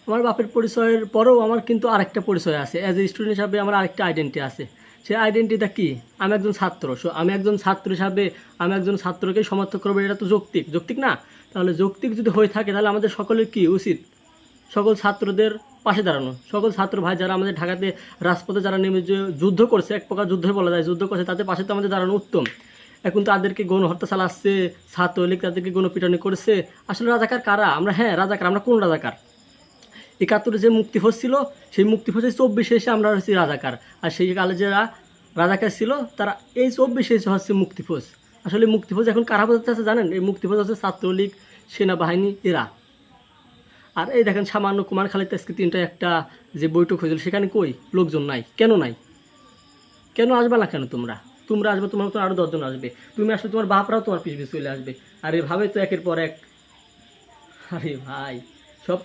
আমার বাপের পরিচয়ের পরেও আমার কিন্তু আরেকটা পরিচয় আছে, অ্যাজ এ স্টুডেন্ট হিসাবে আমার আরেকটা আইডেন্টি আছে। সেই আইডেন্টিটা কি? আমি একজন ছাত্র। সো আমি একজন ছাত্র হিসাবে আমি একজন ছাত্রকে সমর্থন করবো, এটা তো যৌক্তিক, যৌক্তিক না? তাহলে যৌক্তিক যদি হয়ে থাকে তাহলে আমাদের সকলের কি উচিত? সকল ছাত্রদের পাশে দাঁড়ানো। সকল ছাত্র ভাই যারা আমাদের ঢাকাতে রাজপথে যারা নেমে যে যুদ্ধ করছে, এক প্রকার যুদ্ধই বলা যায়, যুদ্ধ করছে, তাদের পাশে তো আমাদের দাঁড়ানো উত্তম। এখন তাদেরকে গণহত্যা চালাচ্ছে, ছাত্রলীগ তাদেরকে গণপিটানি করেছে। আসলে রাজাকার কারা? আমরা, হ্যাঁ রাজাকার। আমরা কোন রাজাকার? ৭১ যে মুক্তিফৌজ ছিল, সেই মুক্তিফৌজে ২৪ এসে আমরা হচ্ছি রাজাকার। আর সেই কালে যারা রাজাকার ছিল তারা এই ২৪ এসে হচ্ছে মুক্তিফৌজ। আসলে মুক্তিফৌজ এখন কারা বোঝাতে আছে জানেন? এই মুক্তিফৌজ হচ্ছে ছাত্রলীগ, সেনাবাহিনী, এরা। আর এই দেখেন সামান্য কুমারখালীতে আজকে ৩টা একটা যে বৈঠক হয়েছিল, সেখানে কই লোকজন নাই? কেন নাই? কেন আসবে না? কেন তোমরা তোমরা আসবে, তোমার তো আরও ১০ জন আসবে। তুমি আসলে তোমার বাপরাও তোমার পিছ পিছ চলে আসবে। আর এভাবে তো একের পর এক। আরে ভাই, সব